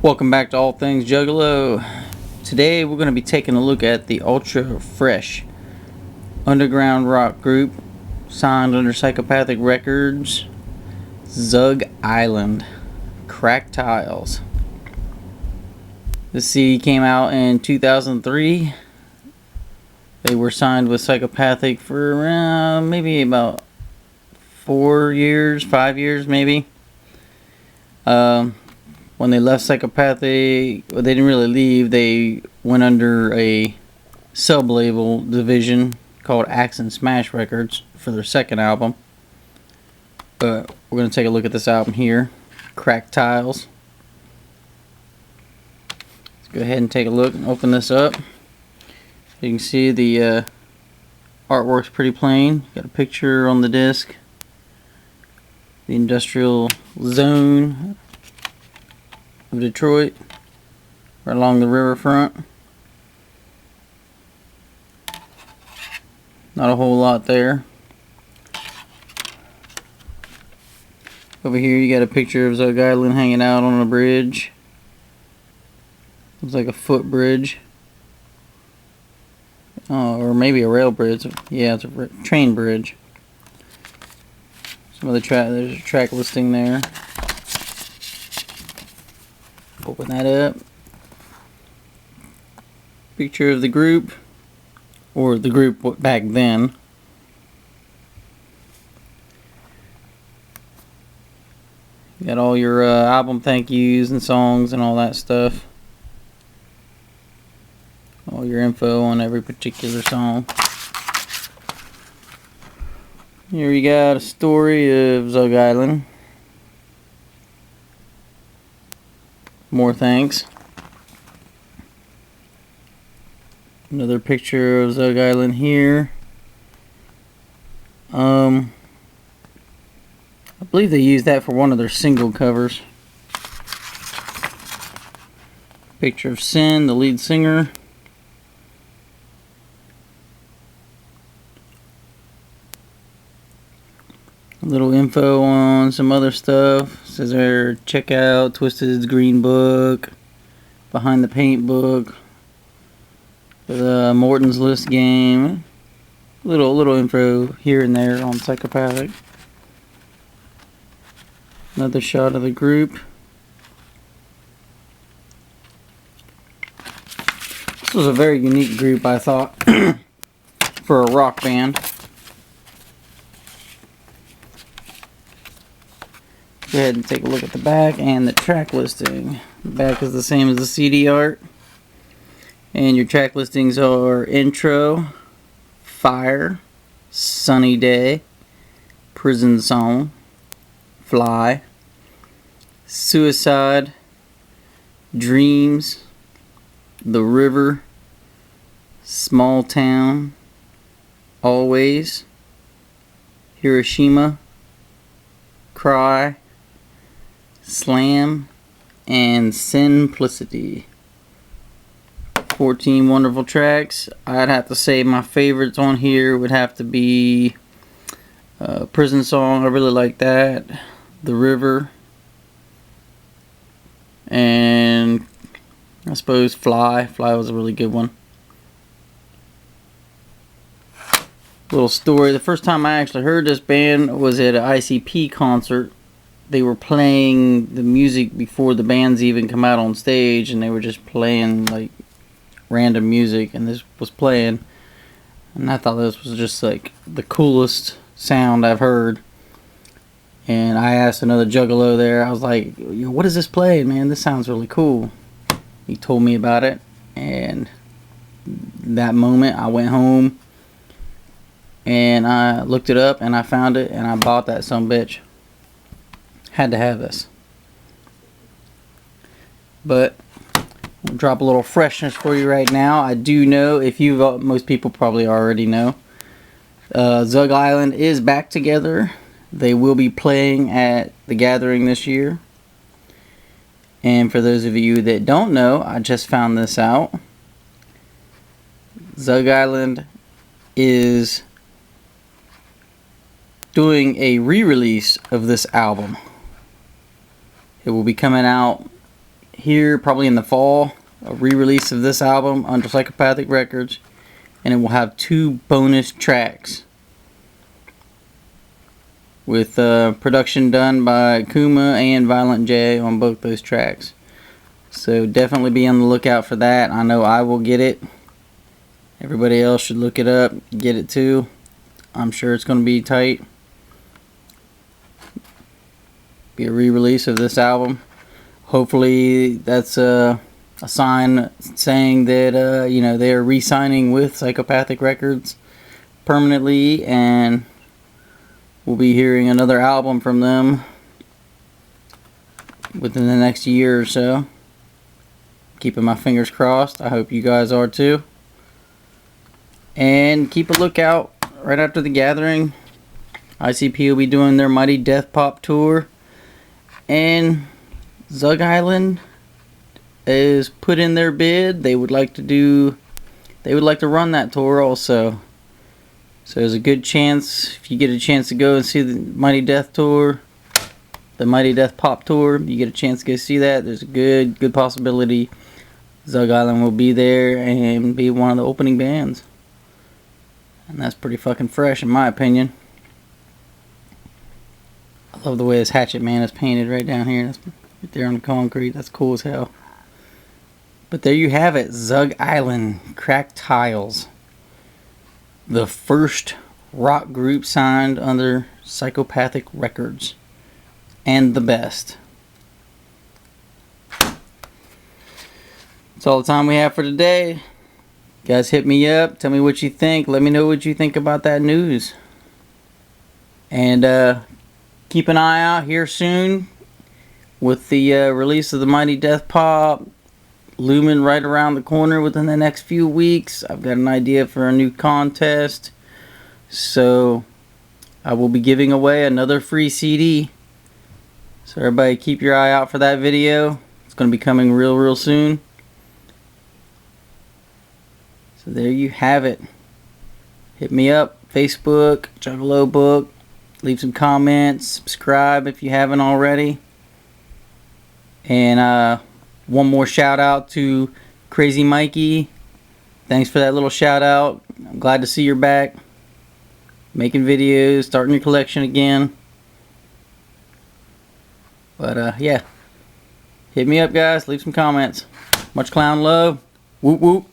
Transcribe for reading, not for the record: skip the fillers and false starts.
Welcome back to All Things Juggalo. Today we're going to be taking a look at the ultra fresh underground rock group signed under Psychopathic Records, Zug Island, Cracked Tiles. This CD came out in 2003. They were signed with Psychopathic for maybe about 4 years, 5 years maybe. When they left Psychopathic, well, they didn't really leave. They went under a sub-label division called Axe and Smash Records for their second album. But we're going to take a look at this album here, Cracked Tiles. Let's go ahead and take a look and open this up. You can see the artwork's pretty plain. Got a picture on the disc. The industrial zone of Detroit, right along the riverfront. Not a whole lot there. Over here you got a picture of Zug Island hanging out on a bridge. Looks like a footbridge. Oh, or maybe a rail bridge. Yeah, it's a train bridge. Some of the there's a track listing there. Open that up. Picture of the group, or the group back then. You got all your album thank yous and songs and all that stuff. All your info on every particular song. Here we got a story of Zug Island. More thanks. Another picture of Zug Island here. I believe they used that for one of their single covers. Picture of Sin, the lead singer. A little info on some other stuff. It says there, check out Twisted's Green Book, Behind the Paint book, the Morton's List game. Little info here and there on Psychopathic. Another shot of the group. This was a very unique group, I thought, for a rock band. Go ahead and take a look at the back and the track listing. The back is the same as the CD art. And your track listings are Intro, Fire, Sunny Day, Prison Song, Fly, Suicide, Dreams, The River, Small Town, Always, Hiroshima, Cry, Slam, and Synplicity. 14 wonderful tracks. I'd have to say my favorites on here would have to be Prison Song. I really like that. The River. And I suppose Fly. Fly was a really good one. Little story. The first time I actually heard this band was at an ICP concert. They were playing the music before the bands even come out on stage, and they were just playing like random music, and this was playing, and I thought this was just like the coolest sound I've heard. And I asked another juggalo there, I was like, what is this playing, man? This sounds really cool. He told me about it, and that moment I went home and I looked it up and I found it and I bought that sumbitch. Had to have this. But I'll drop a little freshness for you right now. I do know, most people probably already know, Zug Island is back together. They will be playing at the Gathering this year. And for those of you that don't know, I just found this out. Zug Island is doing a re-release of this album. It will be coming out here probably in the fall, a re-release of this album under Psychopathic Records, and it will have 2 bonus tracks with production done by Kuma and Violent J on both those tracks. So definitely be on the lookout for that. I know I will get it. Everybody else should look it up, get it too. I'm sure it's going to be tight. Be a re-release of this album. Hopefully that's a sign saying that you know, they are re-signing with Psychopathic Records permanently, and we'll be hearing another album from them within the next year or so. Keeping my fingers crossed. I hope you guys are too. And keep a lookout right after the gathering. ICP will be doing their Mighty Death Pop tour, and Zug Island is put in their bid. They would like to run that tour also. So there's a good chance, if you get a chance to go and see the Mighty Death tour, the Mighty Death Pop tour, you get a chance to go see that, there's a good possibility Zug Island will be there and be one of the opening bands. And that's pretty fucking fresh in my opinion. I love the way this Hatchet Man is painted right down here. That's right there on the concrete. That's cool as hell. But there you have it. Zug Island. Cracked Tiles. The first rock group signed under Psychopathic Records. And the best. That's all the time we have for today. Guys, hit me up. Tell me what you think. Let me know what you think about that news. And keep an eye out here soon with the release of the Mighty Death Pop looming right around the corner within the next few weeks. I've got an idea for a new contest, so I will be giving away another free CD. So everybody keep your eye out for that video. It's going to be coming real soon. So there you have it. Hit me up, Facebook, Juggalo Book. Leave some comments, subscribe if you haven't already. And one more shout out to Crazy Mikey. Thanks for that little shout out. I'm glad to see you're back. Making videos, starting your collection again. But yeah. Hit me up, guys. Leave some comments. Much clown love. Whoop whoop.